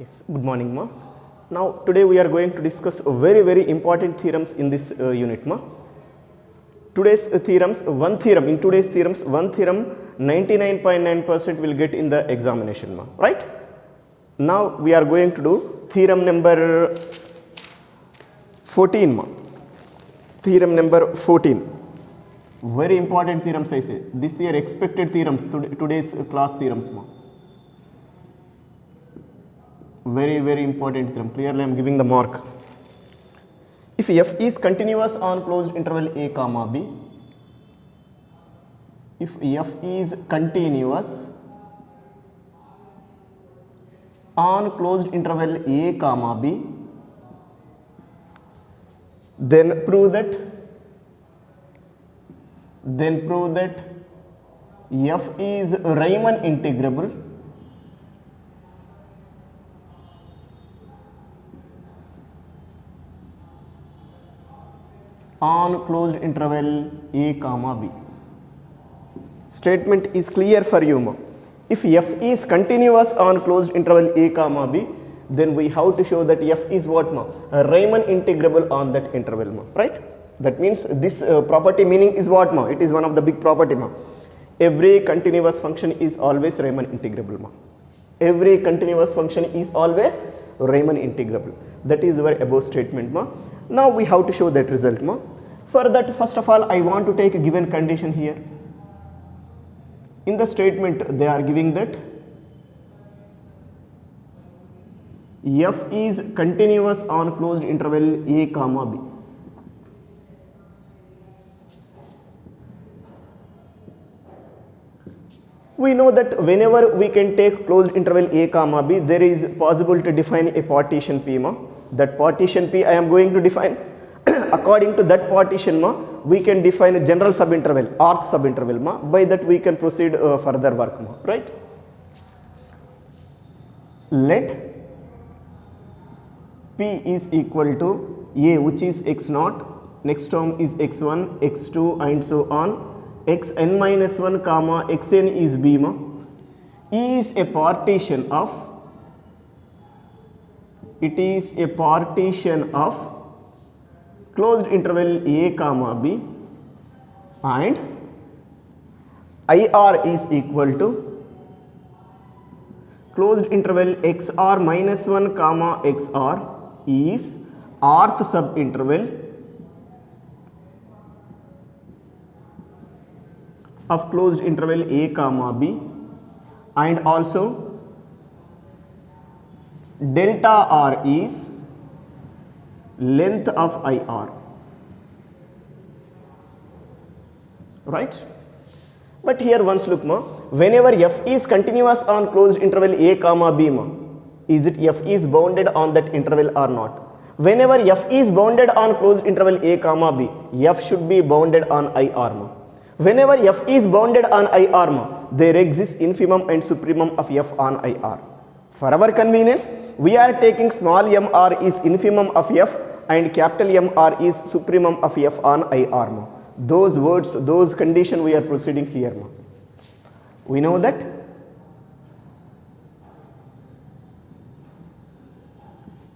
Yes, good morning, ma. Now, today we are going to discuss very important theorems in this unit, ma. Today's theorems, one theorem, in today's theorems, one theorem 99.9% will get in the examination, ma. Right? Now, we are going to do theorem number 14, ma. Theorem number 14. Very important theorems, I say. This year expected theorems, today's class theorems, ma. Very important theorem. Clearly I am giving the mark. If f is continuous on closed interval a comma b, if f is continuous on closed interval a comma b, then prove that f is Riemann integrable on closed interval a comma b. Statement is clear for you, ma. If f is continuous on closed interval a comma b, then we have to show that f is what, ma? Riemann integrable on that interval, ma. Right? That means this property meaning is what, ma? It is one of the big property, ma. Every continuous function is always Riemann integrable, ma. Every continuous function is always Riemann integrable. That is our above statement, ma. Now we have to show that result, ma. For that, first of all, I want to take a given condition here. In the statement, they are giving that f is continuous on closed interval a comma b. We know that whenever we can take closed interval a comma b, there is possible to define a partition P, ma. That partition P I am going to define. According to that partition, ma, we can define a general subinterval, rth subinterval, ma. By that we can proceed further work, ma. Right? Let P is equal to a, which is x0, next term is x1, x2 and so on, xn minus 1 comma xn is b, ma. E is a partition of, it is a partition of closed interval a comma b, and IR is equal to closed interval xr minus 1 comma xr is rth subinterval of closed interval a comma b, and also delta r is length of IR. Right? But here once look, ma, whenever f is continuous on closed interval a comma b, ma, is it f is bounded on that interval or not? Whenever f is bounded on closed interval a comma b, f should be bounded on IR, ma. Whenever f is bounded on IR, ma, there exists infimum and supremum of f on IR. For our convenience, we are taking small m r is infimum of f and capital M R is supremum of f on IR, ma. Those words, those condition we are proceeding here, ma. We know that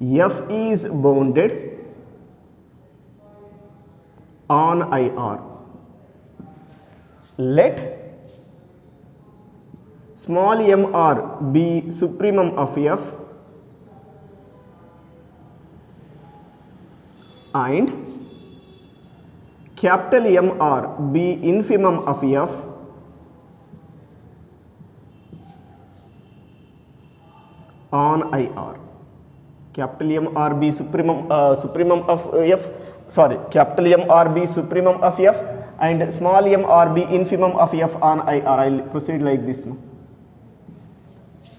f is bounded on IR. Let small m r be supremum of f and capital M R be infimum of f on IR. Capital M R be supremum of f, sorry, capital M R be supremum of f and small m R be infimum of f on IR. I will proceed like this, ma.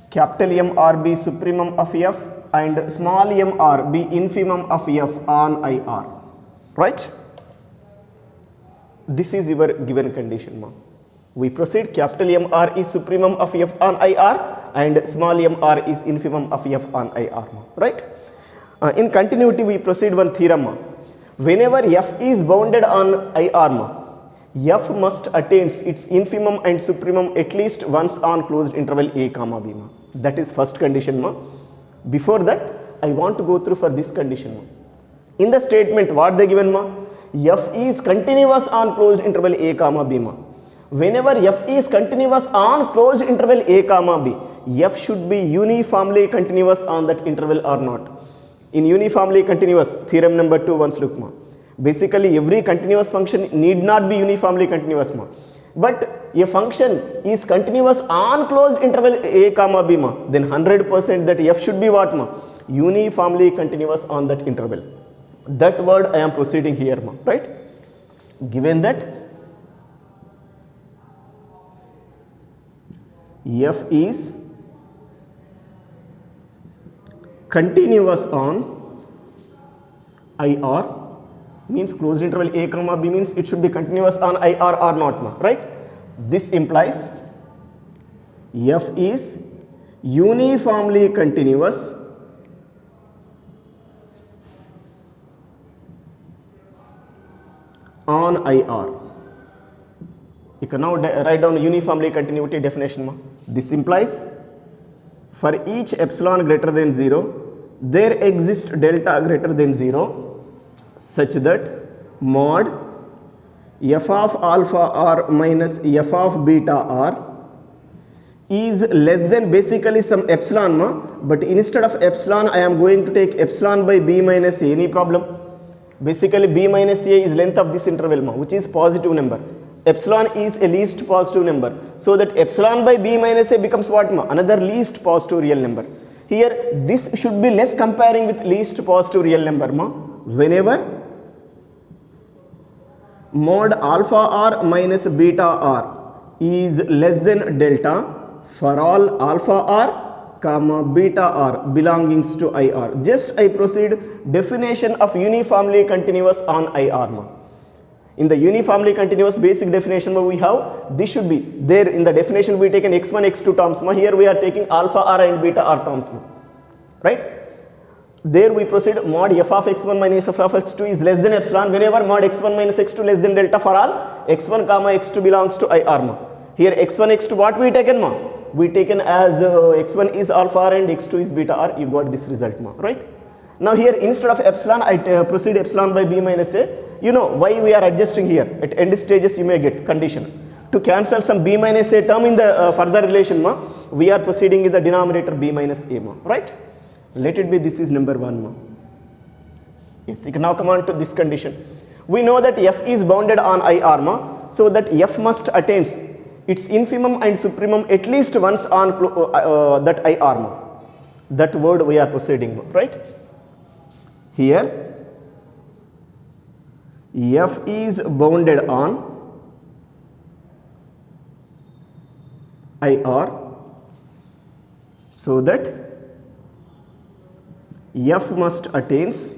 Capital M R be supremum of f and small m r be infimum of f on IR. Right? This is your given condition, ma. We proceed, capital M R is supremum of f on IR and small m r is infimum of f on IR, ma. Right? In continuity we proceed one theorem, ma. Whenever f is bounded on IR, ma, f must attains its infimum and supremum at least once on closed interval a comma b, ma. That is first condition, ma. Before that, I want to go through for this condition. In the statement, what they given? F is continuous on closed interval a comma b. Whenever f is continuous on closed interval a comma b, f should be uniformly continuous on that interval or not. In uniformly continuous, theorem number 2 once look. Basically, every continuous function need not be uniformly continuous. But a function is continuous on closed interval a comma b, then 100% that f should be what? Uniformly continuous on that interval. That word I am proceeding here, right? Given that f is continuous on IR, means closed interval a comma b means it should be continuous on IR or not, right? This implies f is uniformly continuous on IR. You can now write down uniformly continuity definition. This implies for each epsilon greater than 0, there exists delta greater than 0 such that mod f of alpha r minus f of beta r is less than basically some epsilon, but instead of epsilon I am going to take epsilon by b minus a. Any problem? Basically b minus a is length of this interval, which is positive number. Epsilon is a least positive number, so that epsilon by b minus a becomes what? Another least positive real number. Here this should be less comparing with least positive real number. Whenever mod alpha r minus beta r is less than delta for all alpha r comma beta r belongings to IR. Just I proceed definition of uniformly continuous on IR. In the uniformly continuous basic definition we have, this should be there in the definition we taken x1 x2 terms. Here we are taking alpha r and beta r terms, right? There we proceed mod f of x1 minus f of x2 is less than epsilon whenever mod x1 minus x2 less than delta for all x1 comma x2 belongs to IR. Here x1 x2 what we taken? We taken as x1 is alpha r and x2 is beta r. You got this result, right? Now here instead of epsilon I proceed epsilon by b minus a. You know why we are adjusting here. At end stages you may get condition. To cancel some b minus a term in the further relation, we are proceeding in the denominator b minus a, right? Let it be this is number 1. Yes, you can now come on to this condition. We know that f is bounded on IR, so that f must attains its infimum and supremum at least once on that IR. That word we are proceeding, right? Here f is bounded on IR, so that f must attains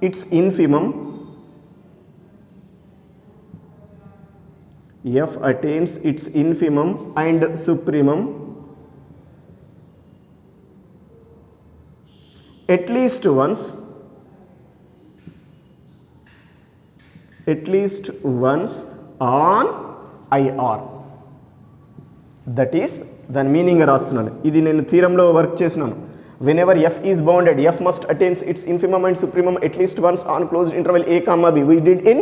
its infimum, f attains its infimum and supremum at least once on IR. That is the meaning రాస్తున్నాను. ఇది నేను థీరంలో work చేసినాను. Whenever f is bounded, f must attains its infimum and supremum at least once on closed interval a comma b. We did in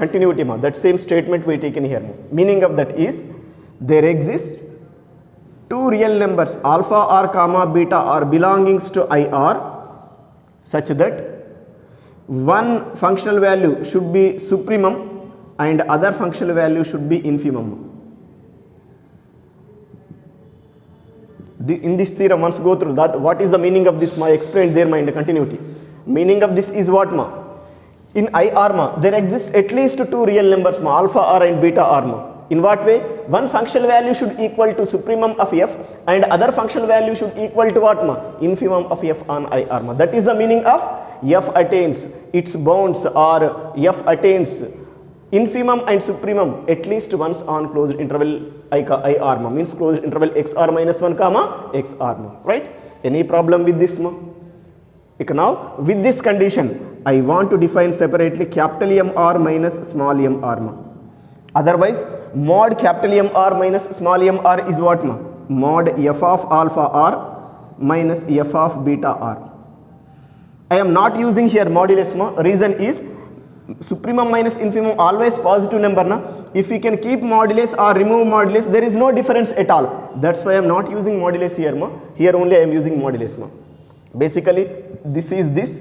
continuity. That same statement we taken here. Meaning of that is there exist two real numbers alpha r comma beta r belongings to IR such that one functional value should be supremum and other functional value should be infimum. In this theorem, once go through that, what is the meaning of this? I explained there in the continuity. Meaning of this is what? In IR, there exist at least two real numbers, alpha r and beta r. In what way? One functional value should equal to supremum of f and other functional value should equal to what? Infimum of f on IR. That is the meaning of f attains its bounds or f attains infimum and supremum at least once on closed interval IR, means closed interval xr minus 1 comma xr, right? Any problem with this? Now with this condition I want to define separately capital M r minus small m r. Otherwise mod capital M r minus small m r is what? mod f of alpha r minus f of beta r. I am not using here modulus ma. Reason is supremum minus infimum always positive number na. If we can keep modulus or remove modulus, there is no difference at all. That's why I am not using modulus here ma. Here only I am using modulus ma. Basically this is this,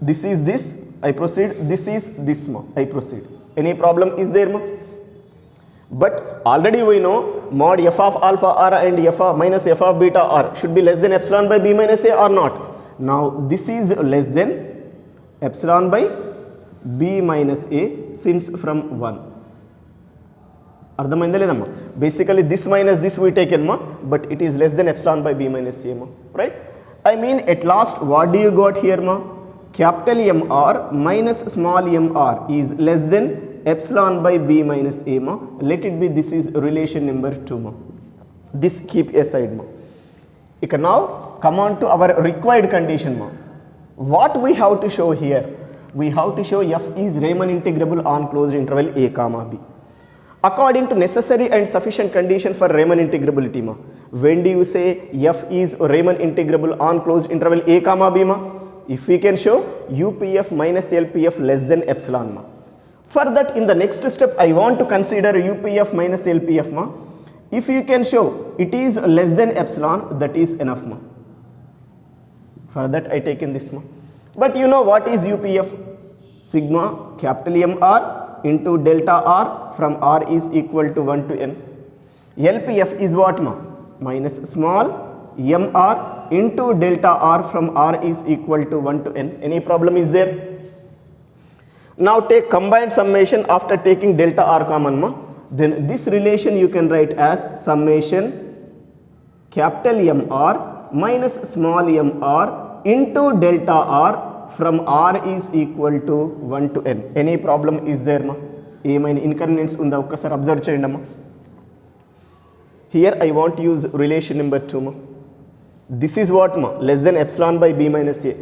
this is this, I proceed, this is this ma. I proceed. Any problem is there ma? But already we know mod f of alpha r and f of minus f of beta r should be less than epsilon by b minus a or not. Now this is less than epsilon by b minus a since from 1. అర్థమైందా లేదమ్మా? Basically this minus this we taken ma, but it is less than epsilon by b minus a ma, right? I mean at last what do you got here ma? Capital MR minus small mr is less than epsilon by b minus a ma. Let it be this is relation number 2 ma. This keep aside ma. You can now come on to our required condition ma. What we have to show here? We have to show f is Riemann integrable on closed interval a comma b. According to necessary and sufficient condition for Riemann integrability ma. When do you say f is Riemann integrable on closed interval a comma b ma? If we can show UPF minus LPF less than epsilon ma. For that in the next step I want to consider UPF minus LPF ma. If you can show it is less than epsilon, that is enough ma. For that I taken this ma. But you know what is UPF? Sigma capital MR into delta R from R is equal to 1 to n. LPF is what ma? Minus small mr into delta R from R is equal to 1 to n. Any problem is there? Now take combined summation after taking delta R common ma. Then this relation you can write as summation capital MR minus small mr into delta R from R is equal to 1 to n. Any problem is there ma? ఏమైనా inconvenience ఉందా ఒక్కసారి observe చేయండి అమ్మా. Here I want to use relation number 2 ma. This is what ma? Less than epsilon by b minus a.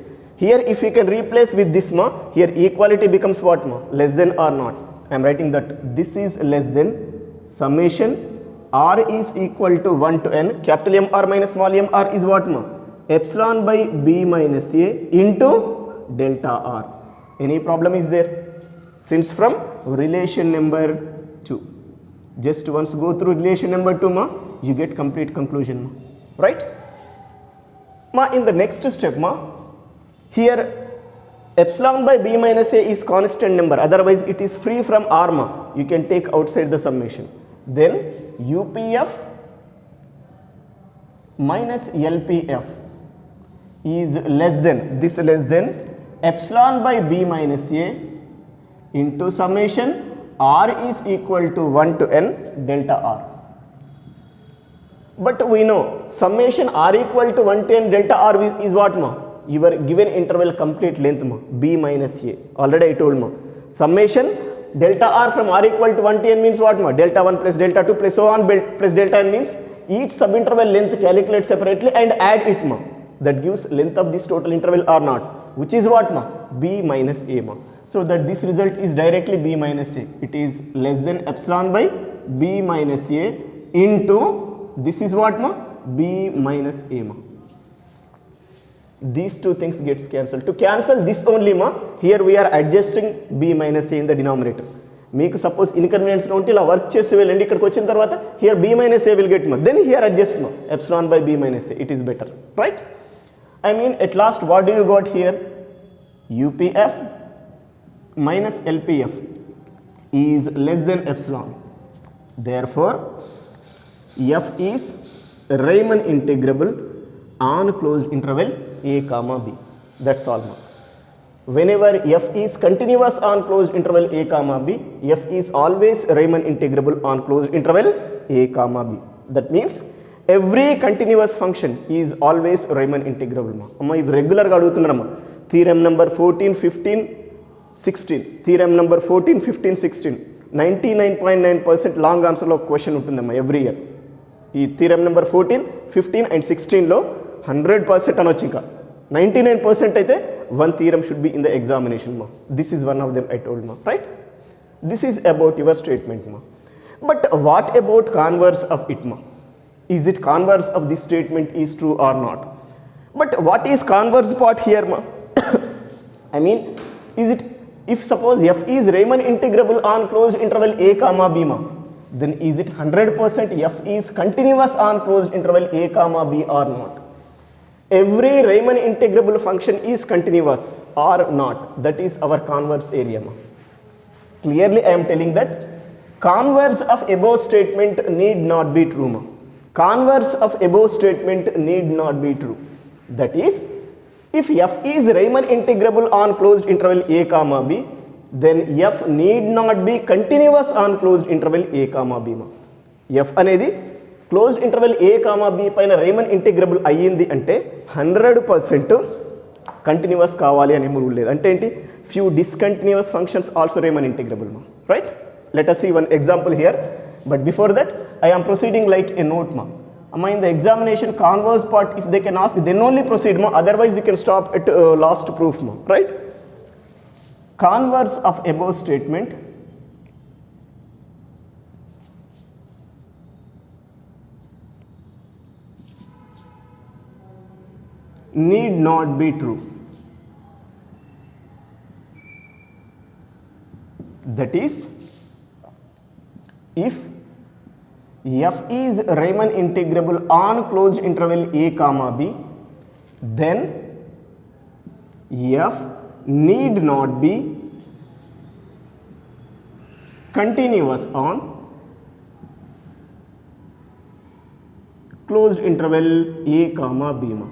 Here if you can replace with this ma, here equality becomes what ma? Less than or not. I am writing that this is less than summation R is equal to 1 to n. Capital MR minus small mr is what ma? Epsilon by b minus a into delta R. Any problem is there? Since from relation number 2. Just once go through relation number 2 ma, you get complete conclusion ma. Right? Ma, in the next step ma, here epsilon by b minus a is constant number, otherwise it is free from R ma. You can take outside the summation. Then UPF minus LPF is less than, this less than epsilon by b minus a into summation R is equal to 1 to n delta R. But we know summation R equal to 1 to n delta R is what ma? Your given interval complete length ma, b minus a. Already I told ma. Summation delta R from R equal to 1 to n means what ma? Delta 1 plus delta 2 plus so on plus delta n means each subinterval length calculate separately and add it ma. That gives length of this total interval or not, which is what ma? B minus a ma. So that this result is directly b minus a. It is less than epsilon by b minus a into this is what ma? B minus a ma. These two things gets cancelled. To cancel this only ma, here we are adjusting b minus a in the denominator. మీకు suppose inconvenience ఉంటే ఇలా work చేసి వెళ్ళండి, ఇక్కడికి వచ్చిన తర్వాత here b minus a will get ma, then here adjust ma, epsilon by b minus a, it is better, right? I mean at last what do you got here? UPF minus LPF is less than epsilon. Therefore, f is Riemann integrable on closed interval a comma b. That's all ma. Whenever f is continuous on closed interval a comma b, f is always Riemann integrable on closed interval a comma b. That means every continuous function is always Riemann integrable ma. Amma ivi regular ga adugutunnaramma. Theorem number 14, 15, 16. Theorem number 14, 15, 16. 99.9% long ఆన్సర్లో question ఉంటుందమ్మా every year. ఈ theorem number 14, 15 and 16లో 100% అనొచ్చు. ఇంకా 99% అయితే one theorem should be in the examination ma. This is one of them I told ma, right? This is about your statement ma. But what about converse of it ma? Is it converse of this statement is true or not? But what is converse part here, ma? I mean, is it, if suppose f is Riemann integrable on closed interval a comma b, ma, then is it 100% f is continuous on closed interval a comma b or not? Every Riemann integrable function is continuous or not? That is our converse area, ma. Clearly I am telling that converse of above statement need not be true, ma. Converse of above statement need not be true. That is, if f is Riemann integrable on closed interval a comma b, then f need not be continuous on closed interval a comma b, ma. f అనేది closed interval ఏ comma B పైన Riemann integrable అయ్యింది అంటే 100% continuous కావాలి అని rule లేదు. అంటే ఏంటి, few discontinuous functions also Riemann integrable, మా, right? Let us see one example here, but before that I am proceeding like a note, ma. Amma, in the examination converse part, if they can ask, then only proceed, ma, otherwise you can stop at last proof, ma, right? Converse of above statement need not be true. That is, if f is Riemann integrable on closed interval a comma b, then f need not be continuous on closed interval a comma b, ma.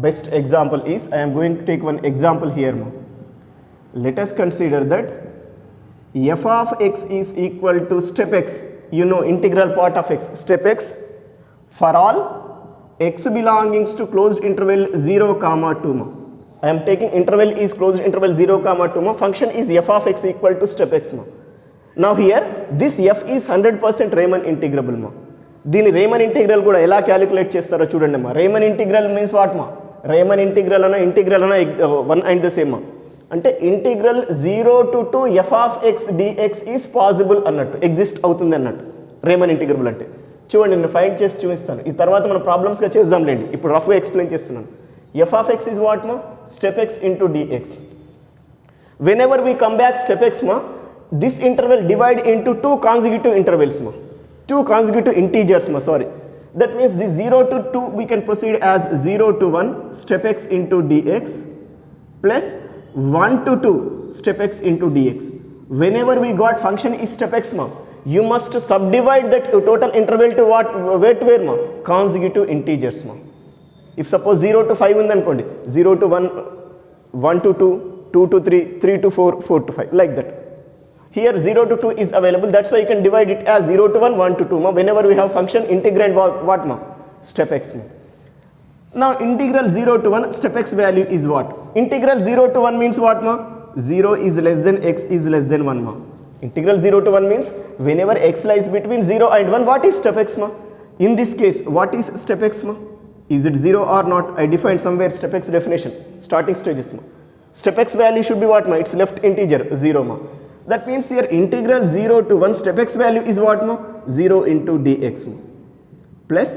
Best example is, I am going to take one example here, ma. Let us consider that f of x is equal to step x, you know, integral part of x, step x, for all x belongings to closed interval 0 comma 2, ma. I am taking interval is closed interval 0 comma 2, ma. Function is f of x equal to step x, ma. Now here this f is 100% Riemann integrable, ma. దీని Raman integral కూడా ఎలా calculate చేస్తారో చూడండి, మా. Raman integral means what, మా? Raman integral అన్న one and the same, మా. అంటే integral 0 to 2 f of x dx is possible అన్నట్టు, ఎగ్జిస్ట్ అవుతుంది అన్నట్టు రేమన్ ఇంటిగ్రబుల్ అంటే. చూడండి, నేను ఫైండ్ చేసి చూపిస్తాను, ఈ తర్వాత మనం ప్రాబ్లమ్స్గా చేద్దాంలేండి, ఇప్పుడు రఫ్గా ఎక్స్ప్లెయిన్ చేస్తున్నాను. f of x is what, ma? Step x into dx. Whenever we come back step x, ma, this interval divide into two consecutive intervals, ma. Two consecutive integers, ma, sorry. That means this 0 to 2 we can proceed as 0 to 1 step x into dx plus 1 to 2 step x into dx. Whenever we got function is step x, ma, you must subdivide that total interval to what, where to where, ma? Consecutive integers, ma. If suppose 0 to 5 ఉంది అనుకోండి, 0 to 1, 1 to 2, 2 to 3, 3 to 4, 4 to 5, like that. Here 0 to 2 is available, that's why you can divide it as 0 to 1, 1 to 2, ma. Whenever we have function integrand what, ma? Step x, ma. Now integral 0 to 1 step x value is what? Integral 0 to 1 means what, ma? 0 is less than x is less than 1, ma. Integral 0 to 1 means whenever x lies between 0 and 1, what is step x, ma? In this case, what is step x, ma? Is it 0 or not? I defined somewhere step x definition, starting stages, ma. Step x value should be what, ma? It's left integer 0, ma. That means here integral 0 to 1 step x value is what, ma? 0 into dx, ma. Plus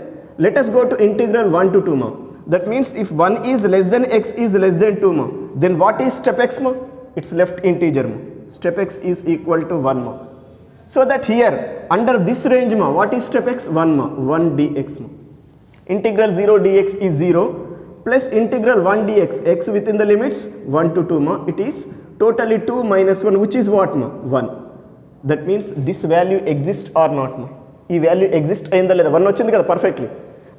let us go to integral 1 to 2, ma. That means if 1 is less than x is less than 2, ma, then what is step x, ma? It's left integer, ma. Step x is equal to 1, ma. So that here under this range, ma, what is step x? 1, ma. 1 dx, ma. Integral 0 dx is 0 plus integral 1 dx, x within the limits 1 to 2, ma. It is totally 2 minus 1, which is what, ma? 1. That means this value exists or not, ma? ఈ value exist అయిందా లేదా? 1 వచ్చింది కదా perfectly.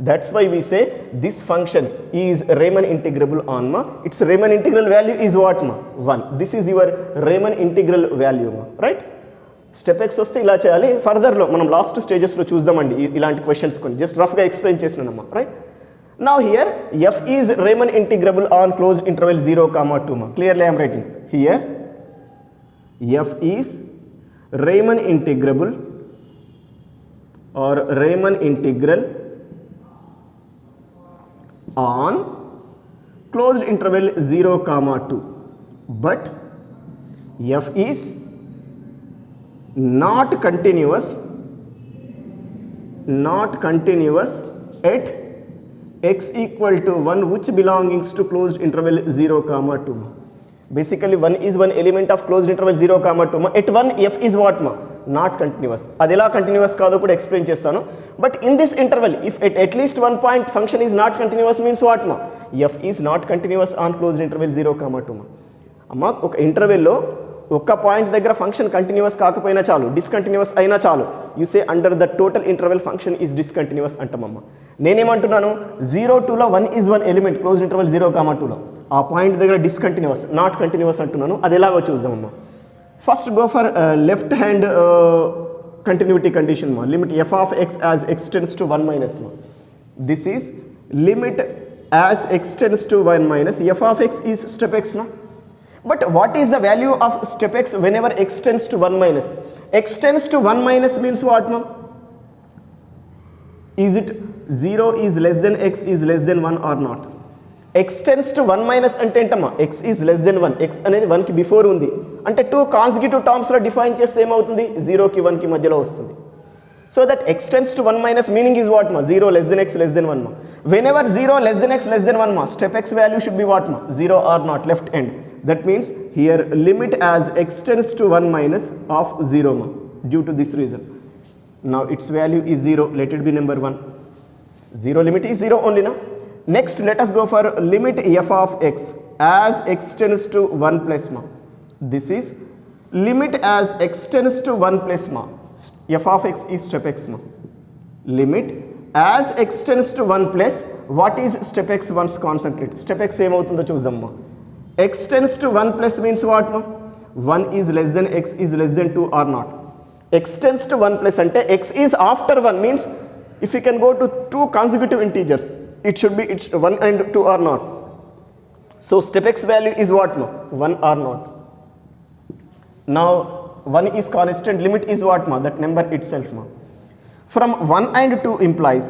That's why we say this function is Riemann integrable on, ma. Its Riemann integral value is what, ma? 1. This is your Riemann integral value, ma. Right? Step X వస్తే ఇలా చేయాలి, ఫర్దర్లో మనం last స్టేజెస్లో చూద్దామండి ఇలాంటి క్వశ్చన్స్ కొన్ని, just రఫ్గా explain చేసినానమ్మా, right? Now here f is Riemann integrable on closed interval 0 comma 2, ma. Clearly I am writing here f is Riemann integrable or Riemann integral on closed interval 0 comma 2, but f is not continuous not continuous at x equal to 1 which belongs to closed interval 0 comma 2 ma. Basically 1 is one element of closed interval 0 comma 2 ma. At 1 f is what ma? Not continuous. అది ఎలా continuous కాదో కూడా explain చేస్తాను. But in this interval if at least one point function is not continuous means what ma? f is not continuous on closed interval 0 comma 2 ma. అమ్మ ఒక ఇంటర్వెల్లో ఒక్క point దగ్గర function continuous కాకపోయినా చాలు, డిస్కంటిన్యూస్ అయినా చాలు, you say under the total interval function is discontinuous అంటామమ్మ. నేనేమంటున్నాను 0-2లో 1 is one element close interval 0 comma 2లో ఆ పాయింట్ దగ్గర డిస్కంటిన్యూస్ నాట్ కంటిన్యూస్ అంటున్నాను. అది ఎలాగో చూద్దామమ్మా. First go for left hand continuity condition మా. Limit f of x as x tends to 1 minus ma. This is limit as x tends to 1 minus f of x is step x na. But what is the value of step x whenever x tends to 1 minus? X tends to 1 minus means what ma? Is it 0 is less than x is less than 1 or not? X tends to 1 minus అంటే ఏంటమ్మా? x is less than 1, x అనేది 1కి before ఉంది అంటే 2 consecutive టర్మ్స్లో define చేస్తే ఏమవుతుంది? 0కి 1కి మధ్యలో వస్తుంది. So that x tends to 1 minus meaning is what ma? 0 less than x less than 1 ma. Whenever 0 less than x less than 1 ma, step x value should be what ma? 0 or not, left end. That means here limit as x tends to 1 minus of 0 ma, due to this reason. Now its value is 0, let it be number 1. 0 limit is 0 only now. Next let us go for limit f of x as x tends to 1 plus ma. This is limit as x tends to 1 plus ma. F of x is step x ma. Limit as x tends to 1 plus, what is step x? Once concentrate. Step x ఏమవుతుందో చూద్దాం మా. x tends to 1 plus means what ma? 1 is less than x is less than 2 or not. X tends to 1 plus అంటే x is after 1 means if you can go to 2 consecutive integers, it should be it's 1 and 2 or not. So step x value is what ma? 1 or not. Now 1 is constant, limit is what ma? That number itself ma. From 1 and 2 implies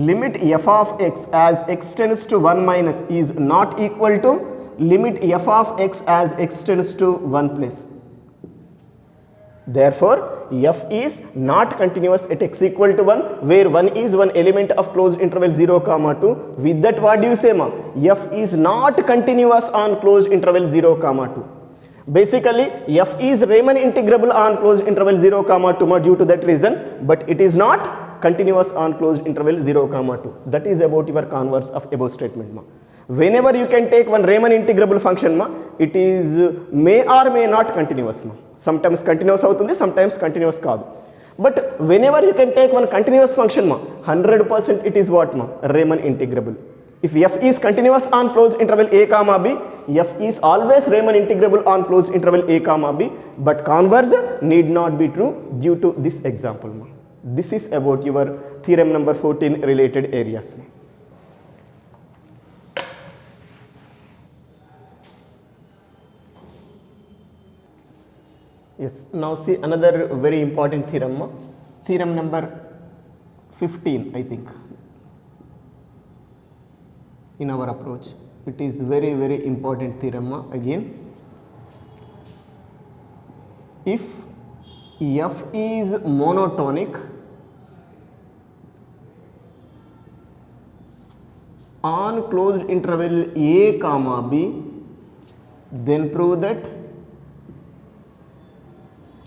limit f of x as x tends to 1 minus is not equal to limit f of x as x tends to 1 plus. Therefore f is not continuous at x equal to 1 where 1 is one element of closed interval 0 comma 2. With that what do you say ma? F is not continuous on closed interval 0 comma 2. Basically f is Riemann integrable on closed interval 0 comma 2 ma, due to that reason, but it is not continuous on closed interval 0 comma 2. That is about your converse of above statement ma. Whenever you can take one Riemann integrable function ma, it is may or may not continuous ma. Sometimes continuous అవుతుంది, sometimes continuous కాదు. But whenever you can take one continuous function ma, 100% it is what ma? Riemann integrable. If f is continuous on closed interval a comma b, f is always Riemann integrable on closed interval a comma b, but converse need not be true due to this example ma. This is about your theorem number 14 related areas ma. Yes, now see another very important theorem ma. Theorem number 15 I think in our approach. It is very very important theorem ma. Again, if f is monotonic on closed interval a comma b, then prove that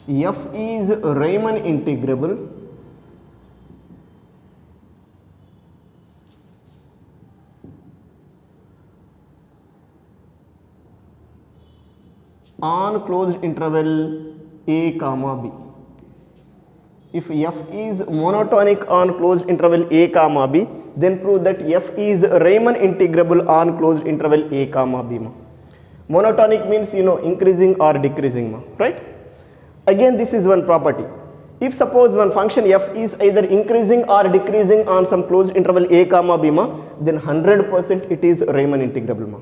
f is Riemann integrable on closed interval a comma b. If f is monotonic on closed interval a comma b, then prove that f is Riemann integrable on closed interval a comma b ma. Monotonic means you know increasing or decreasing ma, right? Again this is one property. If suppose one function f is either increasing or decreasing on some closed interval a comma b ma, then 100% it is Riemann integrable ma.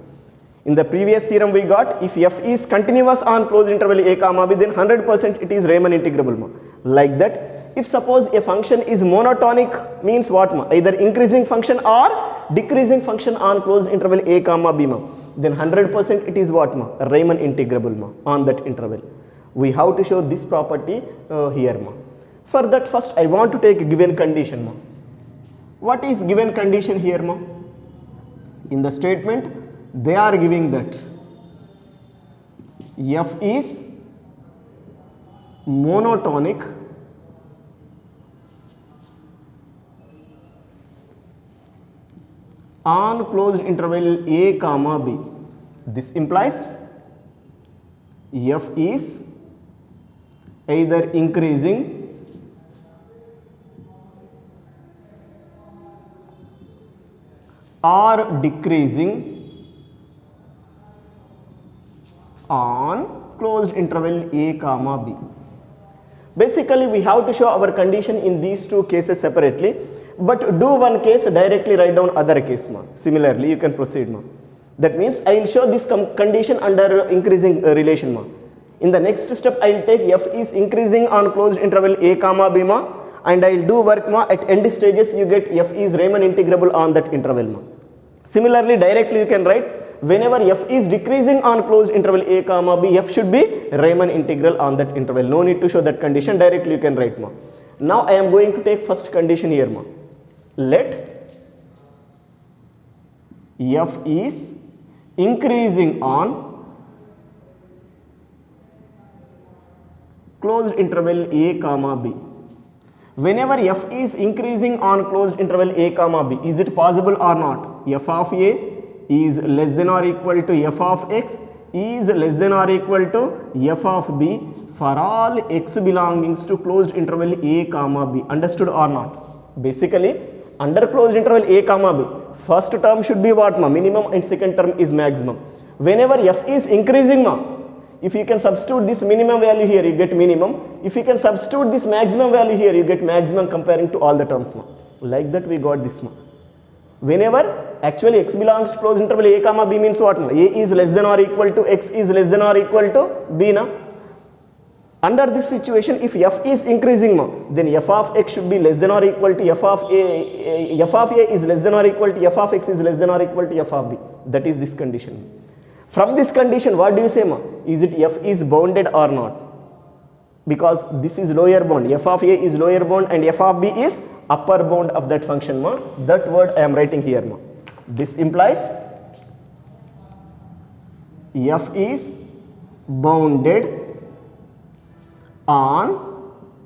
In the previous theorem we got if f is continuous on closed interval a comma b, then 100% it is Riemann integrable ma. Like that, if suppose a function is monotonic means what ma? Either increasing function or decreasing function on closed interval a comma b ma, then 100% it is what ma? Riemann integrable ma on that interval. We have to show this property here ma. For that first I want to take a given condition ma. What is given condition here ma? In the statement they are giving that f is monotonic on closed interval a comma b. This implies f is either increasing or decreasing on closed interval a comma b. Basically we have to show our condition in these two cases separately, but do one case directly write down other case ma. Similarly you can proceed ma. That means I will show this condition under increasing relation ma. In the next step I will take f is increasing on closed interval a comma b ma, and I will do work ma. At end stages you get f is Riemann integrable on that interval ma. Similarly directly you can write whenever f is decreasing on closed interval a comma b, f should be Riemann integral on that interval. No need to show that condition, directly you can write ma. Now I am going to take first condition here ma. Let f is increasing on closed interval a comma b. Whenever f is increasing on closed interval a comma b, is it possible or not? F of a is less than or equal to f of x is less than or equal to f of b for all x belongings to closed interval a comma b. Understood or not? Basically under closed interval a comma b, first term should be what ma? Minimum, and second term is maximum. Whenever f is increasing ma, if you can substitute this minimum value here, you get minimum. If you can substitute this maximum value here, you get maximum comparing to all the terms ma. Like that we got this ma. Whenever actually x belongs to closed interval a comma b means what ma? A is less than or equal to x is less than or equal to b na. Under this situation if f is increasing ma, then f of x should be less than or equal to f of a, f of a is less than or equal to f of x is less than or equal to f of b. That is this condition. From this condition what do you say ma? Is it f is bounded or not? Because this is lower bound, f of a is lower bound and f of b is upper bound of that function ma. That word I am writing here ma. This implies f is bounded on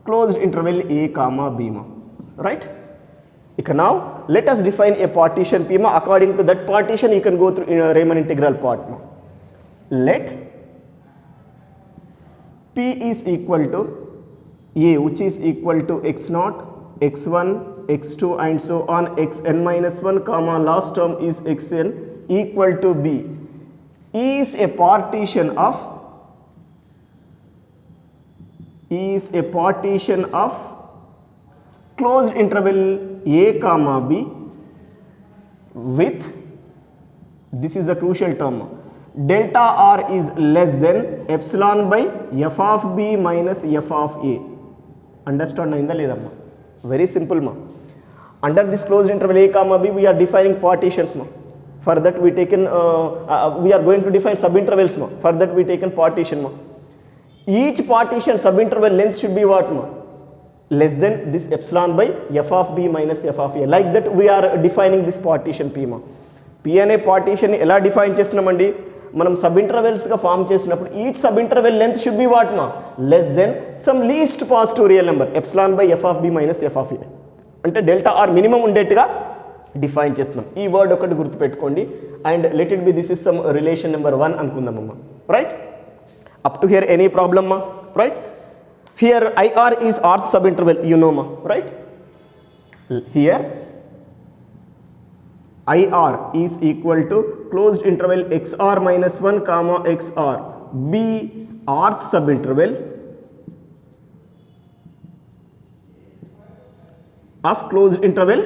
closed interval a comma b ma. Right? Now let us define a partition P ma. According to that partition you can go through in a Riemann integral part ma. Let P is equal to a, which is equal to x0, x1, x2 and so on, xn minus 1 comma last term is xn equal to b is a partition of closed interval a comma b with, this is the crucial term, delta r is less than epsilon by f of b minus f of a. Understand in the ledamma? Very simple ma. Under this closed interval a comma b we are defining partitions ma. For that we taken we are going to define subintervals ma. For that we taken partition ma. Each partition subinterval length should be what ma? Less than this epsilon by f of b minus f of a. Like that we are defining this partition p ma. P అనే partition ఎలా define చేస్తున్నామండి? మనం sub intervals గా form చేసినప్పుడు each sub interval length should be what మా? Less then some least positive real number epsilon by F of B minus F of A. అంటే delta R minimum ఉండేట్టుగా define చేస్తున్నాం. ఈ word ఒకటి గుర్తుపెట్టుకోండి. And let it be this is some relation number 1 అనుకుందామమ్మా. Right? Up to here any problem మా? Right? Here IR is rth sub interval, you know మా. Right? Here IR is equal to closed interval XR minus 1 comma XR be rth subinterval of closed interval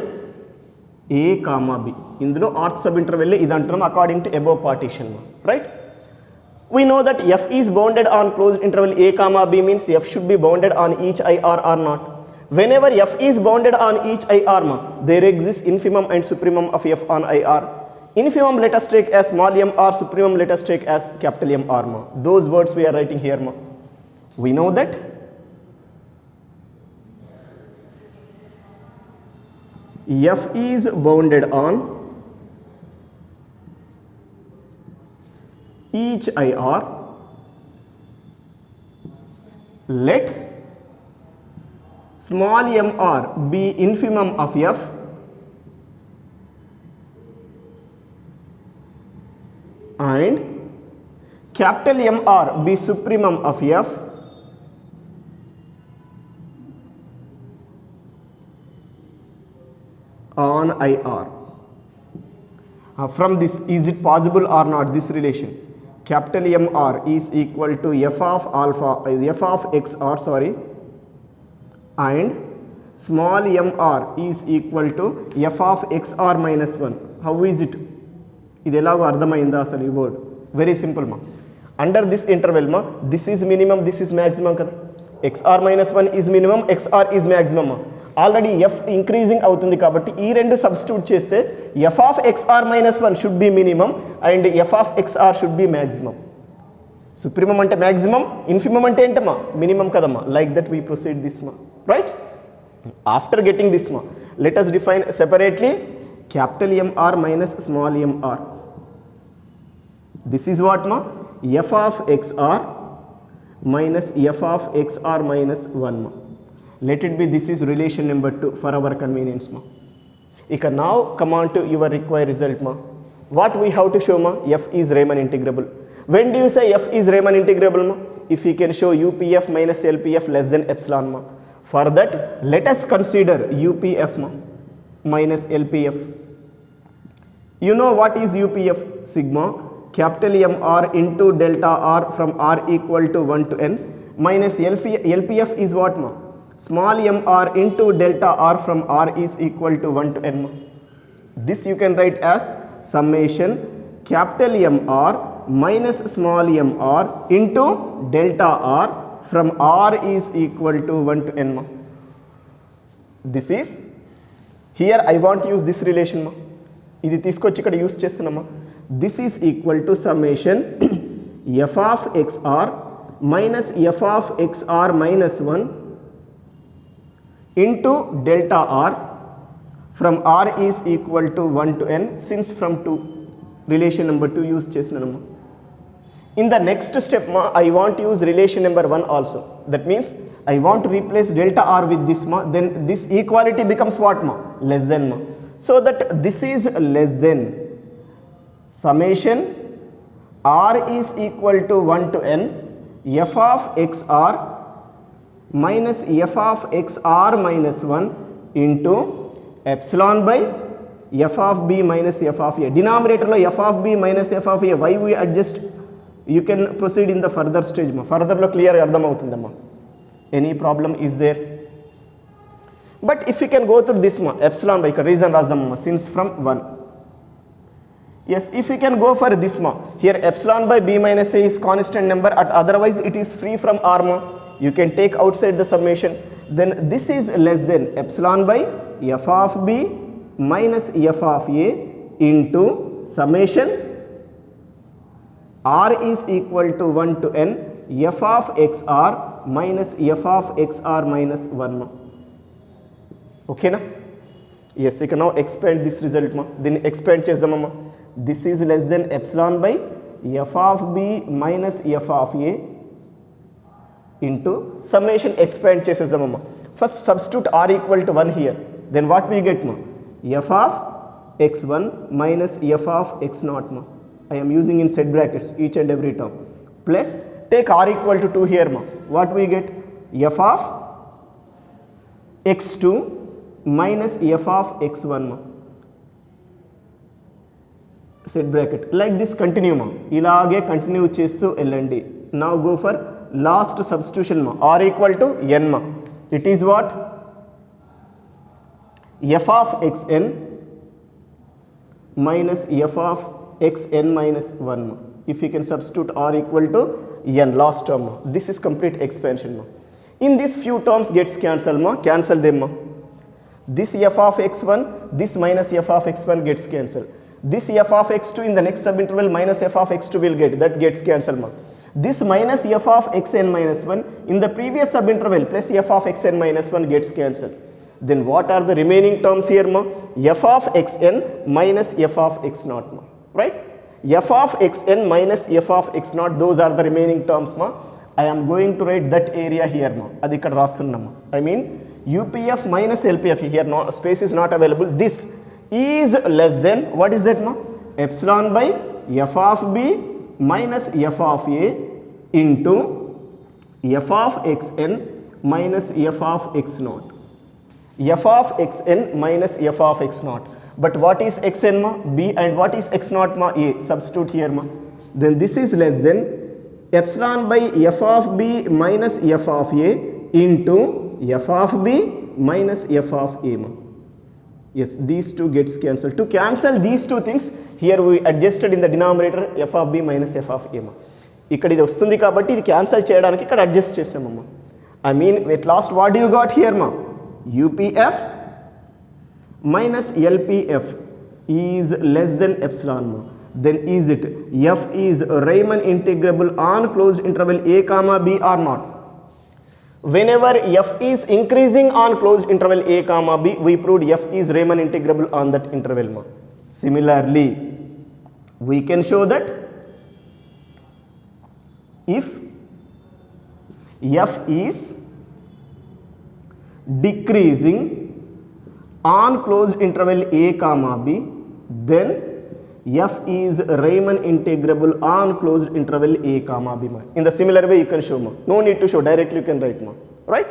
A comma B. ఇందులో rth subinterval ఇది అంటున్నాం according to above partition. Right? We know that F is bounded on closed interval A comma B means F should be bounded on each IR or not. Whenever f is bounded on each IR ma, there exists infimum and supremum of f on IR. Infimum let us take as small m or supremum let us take as capital M R ma. Those words we are writing here ma. We know that f is bounded on each IR, let small mr be infimum of f and capital MR be supremum of f on IR. From this, is it possible or not, this relation? Capital MR is equal to f of alpha, f of XR, sorry, and small mr is equal to f of XR minus 1. How is it? ఇది ఎలాగో అర్థమైందా అసలు ఈ word? Very simple మా. Under this interval మా, this is minimum, this is maximum కదా. XR minus 1 is minimum, XR is maximum. Already F increasing అవుతుంది కాబట్టి ఈ రెండు సబ్స్టిట్యూట్ చేస్తే F of XR minus 1 should be minimum and F of XR should be maximum. Supremum అంటే maximum, infimum అంటే ఏంటమ్మా? Minimum కదమ్మా. Like that we proceed this మా, రైట్? ఆఫ్టర్ గెటింగ్ దిస్ మా, let us define separately capital MR minus small mr. This is what ma? F of XR minus f of XR minus 1 ma. Let it be, this is relation number 2 for our convenience ma. You can now come on to your required result ma. What we have to show ma? F is Riemann integrable. When do you say F is Riemann integrable ma? If we can show UPF minus LPF less than epsilon ma. For that, let us consider UPF ma minus LPF. You know what is UPF? Sigma capital MR into delta R from R equal to 1 to n minus LPF is what ma? Small mr into delta R from R is equal to 1 to n ma. This you can write as summation capital MR minus small mr into delta R from R is equal to 1 to n ma. This is, here I want to use this relation ma. ఇది తీసుకొచ్చి ఇక్కడ use చేస్తున్నామా. This is equal to summation F of XR minus F of XR minus 1 into delta R from R is equal to 1 to n since from 2 relation number 2 use చేసినామా. In the next step మా, I want use relation number 1 also. That means I want to replace delta R with this మా, then this equality becomes what మా? Less then మా. So that this is less than summation R is equal to 1 to n f of XR minus f of XR minus 1 into epsilon by f of B minus f of A. Denominator lo f of B minus f of A. Why we adjust? You can proceed in the further stage ma. Further lo clear ardham avutundamma. Any problem is there? But if you can go through this ma, epsilon by reason rasdamma since from 1. Yes, if you can go for this ma, here epsilon by B minus A is constant number, otherwise it is free from R ma. You can take outside the summation. Then this is less than epsilon by f of B minus f of A into summation R is equal to 1 to n f of XR minus f of XR minus 1 ma. Okay na? Yes, you can now expand this result ma. Then expand చేద్దామా ma. This is less than epsilon by f of B minus f of A into summation expand చేసేద్దామా ma. First substitute R equal to 1 here. Then what we get ma? F of x1 minus f of x0 ma. I am using in set brackets each and every term. Plus take R equal to 2 here ma. What we get? F of x2 minus f of x1 ma. Set bracket like this continue ma. Ilage continue chestu ellandi. Now go for last substitution ma. R equal to n ma. It is what? F of xn minus f of xn minus 1 ma. If you can substitute R equal to n last term ma. This is complete expansion ma. In this few terms gets cancelled ma. Cancel them ma. This f of x1, this minus f of x1 gets cancelled. This f of x2 in the next subinterval minus f of x2 will get, that gets cancelled ma. This minus f of xn minus 1 in the previous subinterval plus f of xn minus 1 gets cancelled. Then what are the remaining terms here ma? F of xn minus f of x naught ma, right? F of xn minus f of x naught, those are the remaining terms ma. I am going to write that area here ma. Adi ikkada rastunnam ma. I mean UPF minus LPF, here no space is not available. This is less than, what is that ma? Epsilon by f of b minus f of a into f of xn minus f of x naught. F of xn minus f of x naught. But what is xn ma? B, and what is x naught ma? A. Substitute here ma. Then this is less than epsilon by f of b minus f of a into f of b minus f of a ma. Yes, these two gets cancelled. To cancel these two things, here we adjusted in the denominator f of b minus f of a ma. ఇక్కడ ఇది వస్తుంది కాబట్టి ఇది cancel చేయడానికి ఇక్కడ adjust చేసినామమ్మా. I mean at last what do you got here ma? UPF minus LPF is less than epsilon ma. Then is it f is Riemann integrable on closed interval a comma b or not? Whenever f is increasing on closed interval a comma b, we proved f is Riemann integrable on that interval ma. Similarly, we can show that if f is decreasing on closed interval a comma b, then f is Riemann integrable on closed interval a comma b ma. In the similar way you can show ma. No need to show, directly you can write ma, right?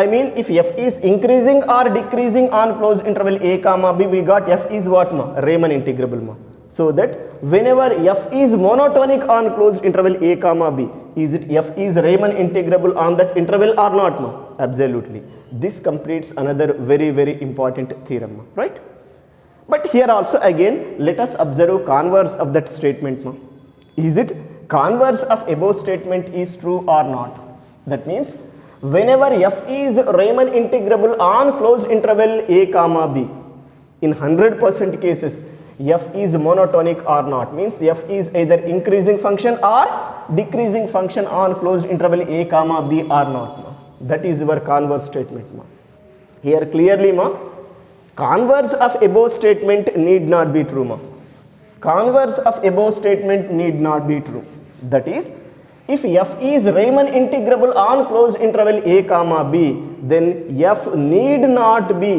I mean if f is increasing or decreasing on closed interval a comma b, we got f is what ma? Riemann integrable ma. So that whenever f is monotonic on closed interval a comma b, is it f is Riemann integrable on that interval or not ma? Absolutely. This completes another very important theorem ma, right? But here also again let us observe converse of that statement ma. Is it converse of above statement is true or not? That means whenever f is Riemann integrable on closed interval a comma b, in 100% cases f is monotonic or not, means f is either increasing function or decreasing function on closed interval a comma b or not ma. That is your converse statement ma. Here clearly ma, converse of above statement need not be true ma. Converse of above statement need not be true. That is, if f is Riemann integrable on closed interval a comma b, then f need not be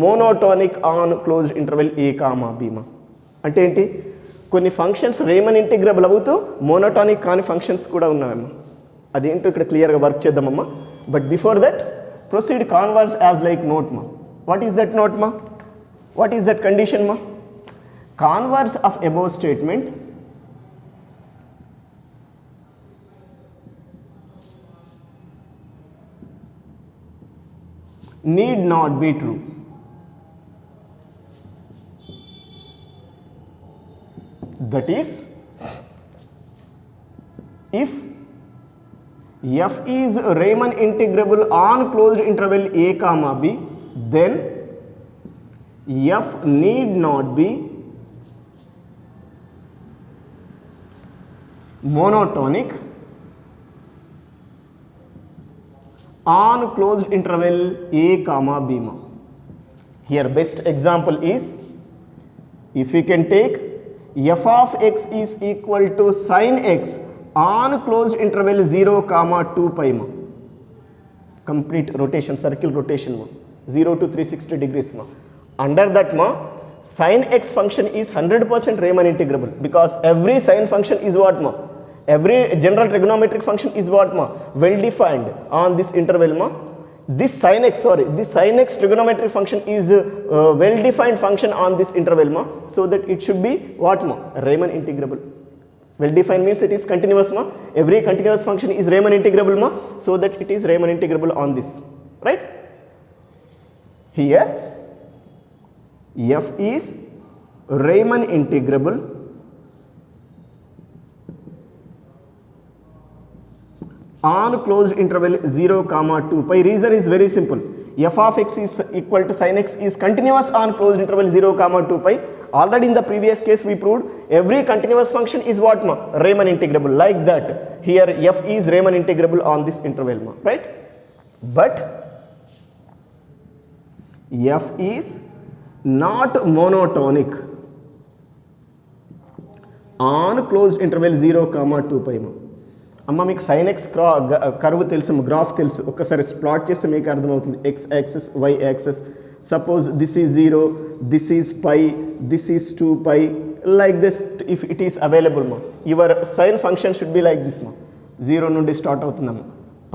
monotonic on closed interval a comma b ma. అంటే ఏంటి, కొన్ని functions Riemann integrable అవుతూ monotonic కాని functions కూడా ఉన్నాయమ్మా. అదేంటో ఇక్కడ క్లియర్గా వర్క్ చేద్దామమ్మా. But before that proceed converse as like note మా. వాట్ ఈస్ దట్ నోట్ మా? వాట్ ఈస్ దట్ కండిషన్ మా? Converse of above statement need not be true. That is, if f is Riemann integrable on closed interval a comma b, then f need not be monotonic on closed interval a comma b ma. Here best example is, if we can take f of x is equal to sin x on closed interval 0 comma 2 pi ma. Complete rotation, circle rotation ma, 0 to 360 degrees ma. Under that ma, sin x function is 100% Riemann integrable, because every sin function is what ma? Every general trigonometric function is what ma? Well defined on this interval ma. This sin x trigonometric function is well defined function on this interval ma, so that it should be what ma? Riemann integrable. Well defined means it is continuous ma. Every continuous function is Riemann integrable ma, so that it is Riemann integrable on this, right? Here f is Riemann integrable on closed interval 0 comma 2 pi. Reason is very simple. F of x is equal to sin x is continuous on closed interval 0 comma 2 pi. Already in the previous case we proved every continuous function is what ma? Riemann integrable. Like that here f is Riemann integrable on this interval ma, right? But f is not monotonic on closed interval 0, 2 pi ma. అమ్మ మీకు sine x curve తెలుసు, graph తెలుసు, ఒక్కసారి plot చేస్తే మీకు అర్థమవుతుంది. X axis, y axis. Suppose this is 0, this is pi, this is 2 pi, like this if it is available మా. Your sine function should be like this మా. 0 నుండి start అవుతుందమ్మా,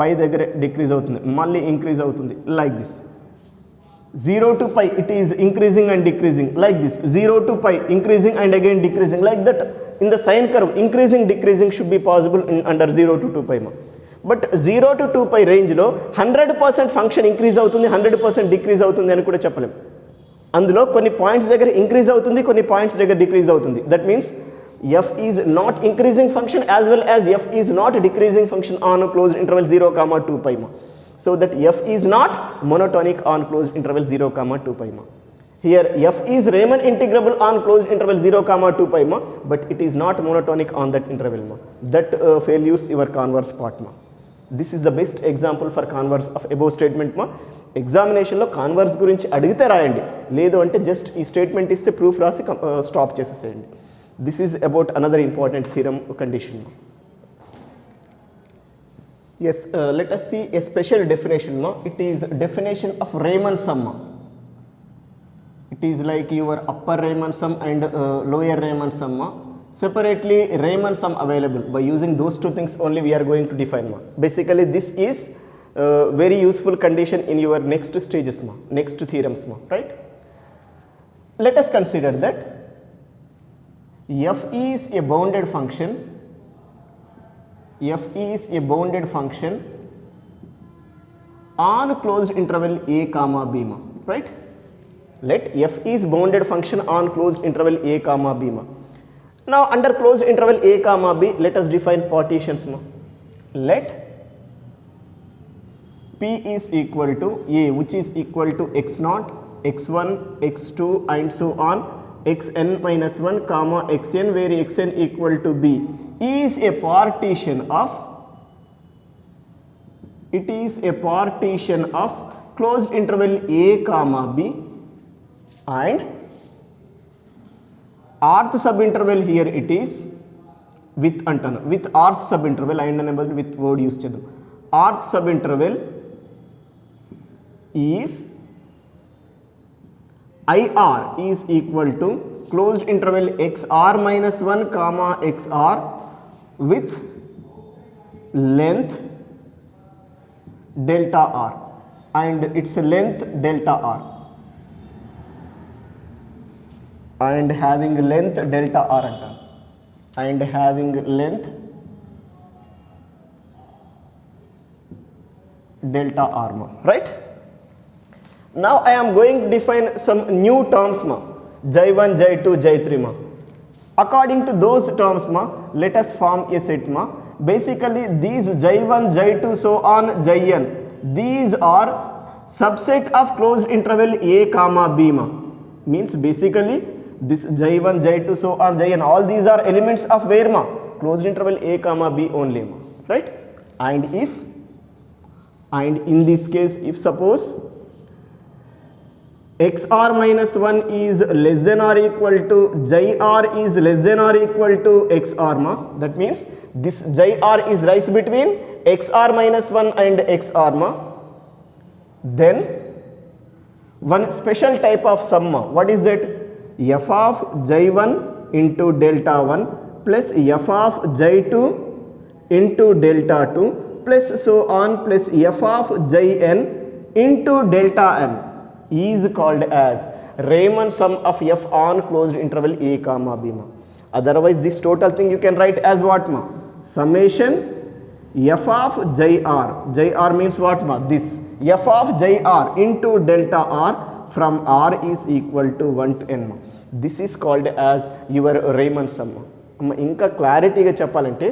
పై దగ్గర డిక్రీజ్ అవుతుంది, మళ్ళీ ఇంక్రీజ్ అవుతుంది, like this. 0 to pi it is increasing and decreasing, like this. 0 to pi increasing and again decreasing, like that. In the sine curve increasing decreasing should be possible in under 0 to 2 pi ma. But 0 to 2 pi range లో 100% function increase అవుతుంది, 100% decrease అవుతుంది అని కూడా చెప్పలేము. అందులో కొన్ని points దగ్గర increase అవుతుంది, కొన్ని పాయింట్స్ దగ్గర డిక్రీజ్ అవుతుంది. That means f is not increasing function as well as f is not decreasing function on closed interval 0, 2 pi ma. So that f is not monotonic on closed interval 0, 2 pi ma. Here f is Riemann integrable on closed interval 0, 2 pi ma, but it is not monotonic on that interval ma. That failures your converse part ma. This is the best example for converse of above statement ma. Examination లో converse గురించి అడిగితే రాయండి, లేదు అంటే just ఈ statement ఇస్తే proof రాసి stop చేసేసేయండి. This is about another important theorem condition ma. Yes, let us see a special definition ma. It is definition of Riemann sum ma. It is like your upper Riemann sum and lower Riemann sum ma. Separately Riemann sum available. By using those two things only we are going to define ma. Basically this is very useful condition in your next stages ma, next theorems ma, right? Let us consider that f is a bounded function. F is a bounded function on closed interval a comma b ma, right? Let f is bounded function on closed interval a comma b ma. Now under closed interval a comma b, let us define partitions ma. Let p is equal to a, which is equal to x0, x1, x2 and so on, xn minus 1 comma xn, where xn equal to b, is a partition of, it is a partition of closed interval a comma b and rth subinterval. Here it is with antana, with rth subinterval and with word use chedam. Rth subinterval is IR is equal to closed interval xr minus 1 comma xr with length delta r and its length delta r and having length delta r and having length delta r ma, right? Now I am going to define some new terms ma, j1, j2, j3 ma. According to those terms ma, let us form a set ma. Basically these j1, j2 so on jn, these are subset of closed interval a comma b ma. Means basically this j1, j2 so on jn, all these are elements of where ma? Closed interval a comma b only ma, right? And if, and in this case if suppose xr minus 1 is less than or equal to jr is less than or equal to xr ma, that means this jr is rise between xr minus 1 and xr ma, then one special type of sum ma. What is that? F of j1 into delta 1 plus f of j2 into delta 2 plus so on plus f of jn into delta n is called as Riemann sum of f on closed interval a comma b ma. Otherwise this total thing you can write as what ma? Summation f of jr, jr means what ma? This f of jr into delta r from r is equal to 1 to n ma. This is called as your Riemann sum ma. Inka clarity ga cheppalante,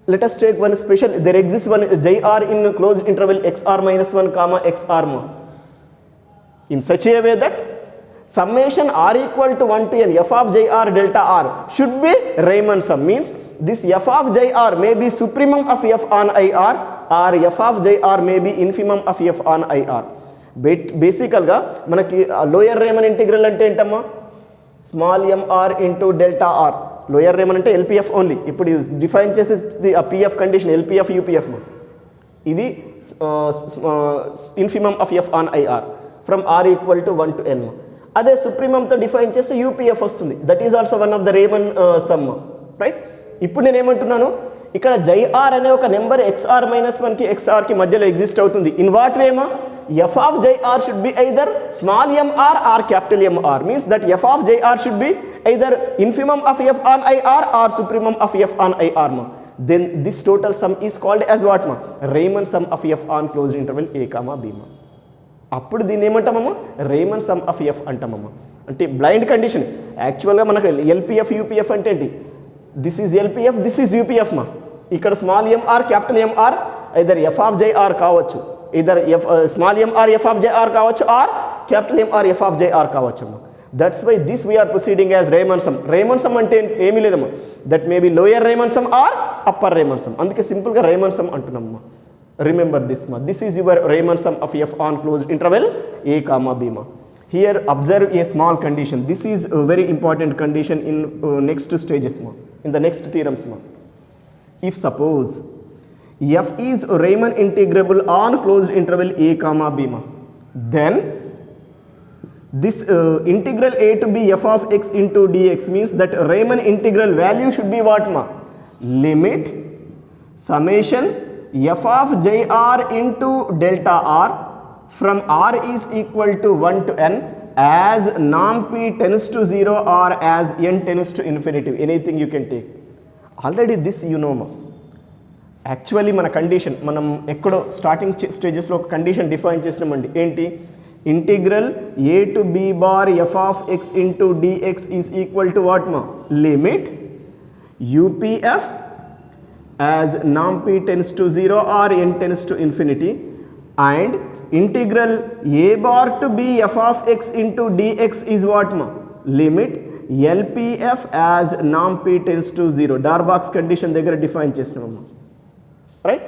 let us take one special, there exists one jr in closed interval xr minus 1 comma xr ma, in such a way that summation r equal to 1 to n f of j r delta r should be Riemann sum, means this f of j r may be supremum of f on I r or f of j r may be infimum of f on I r. బేసికల్గా మనకి lower Raman integral అంటే ఏంటమ్మా, small M R into delta R. Lower Riemann అంటే L P F only. ఇప్పుడు define చేసేది ఆ P F condition L P F U P F. ఇది infimum of F on I R from R equal to 1 to n. అదే సుప్రీమంతో డిఫైన్ చేస్తే యూపీఎఫ్ వస్తుంది. That is also one of the Riemann sum, right. ఇప్పుడు నేను ఏమంటున్నాను, ఇక్కడ జైఆర్ అనే ఒక నెంబర్ XR - 1కి XRకి మధ్యలో ఎగ్జిస్ట్ అవుతుంది. ఇన్ వాట్ వేమా, f of jr should be either small mr or capital MR, means that f of jr should be either infimum of f on IR or supremum of f on IR ma. Then this total sum is called as what ma, Riemann sum of f on closed interval a comma b ma. అప్పుడు దీన్ని ఏమంటామమ్మా, Riemann sum of F అంటామమ్మా. అంటే blind condition. యాక్చువల్గా మనకు L P F U P F అంటే ఏంటి, this is L P F, this is U P F మా. ఇక్కడ small M R capital M R either F of J R కావచ్చు, either F small M R F of J R కావచ్చు, or capital M R F of J R కావచ్చు అమ్మా. That's why this we are proceeding as Riemann sum. Riemann sum అంటే ఏమీ లేదమ్మా, that may be lower Raman some or upper Riemann sum. అందుకే సింపుల్గా Riemann sum అంటున్నామ్మా. Remember this ma, this is your Riemann sum of f on closed interval a comma b ma. Here observe a small condition. This is a very important condition in next stages ma, in the next theorems ma. If suppose f is Riemann integrable on closed interval a comma b ma, then this integral a to b f of x into dx means that Riemann integral value should be what ma, limit summation f of jr into delta r from r is equal to 1 to n as norm p tends to 0 or as n tends to infinity, anything you can take. Already this you know ma. Actually మన condition మనం ఎక్కడో starting స్టేజెస్లో ఒక condition define చేసినామండి. ఏంటి, integral a to b bar f of x into dx is equal to what ma, limit upf as norm p tends to 0 or n tends to infinity and integral a bar to b f of x into dx is what ma, limit lpf as norm p tends to 0. Darbox condition దగ్గర define చేస్తున్నాము, right.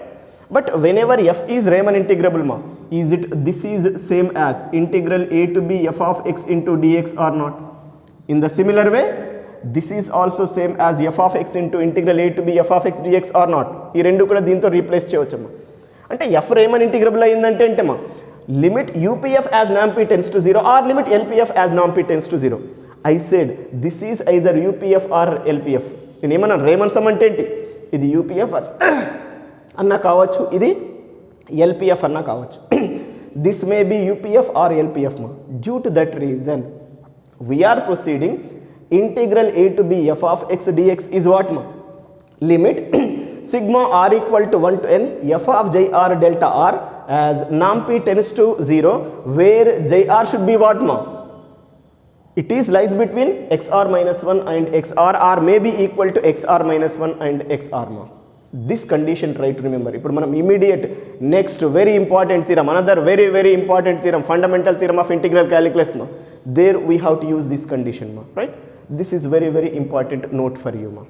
But whenever f is Riemann integrable ma, is it this is same as integral a to b f of x into dx or not? In the similar way this is also same as f of x into integral a to b f of x dx or not? ఈ రెండు కూడా దీంతో replace చేయవచ్చమ్మా. అంటే f Riemann integrable అయిందంటే ఏంటమ్మా, limit UPF as నామ్ p tends to 0 or limit LPF as నామ్ p tends to 0. I said this is either UPF or LPF. నేను ఏమన్నాను, రేమన్ సమ్ అంటే ఏంటి, ఇది యూపీఎఫ్ అన్నా కావచ్చు, ఇది ఎల్పిఎఫ్ అన్నా కావచ్చు. This may be U P F or L P F మా. Due to that reason we are proceeding integral a to b f of x dx is what ma, limit sigma r equal to 1 to n f of jr delta r as norm p tends to 0 where jr should be what ma, it is lies between xr minus 1 and xr or may be equal to xr minus 1 and xr ma. This condition try to remember. ఇప్పుడు మనం immediate next very important theorem, another very important theorem, fundamental theorem of integral calculus ma, there we have to use this condition ma, right. This is very important note for you ma.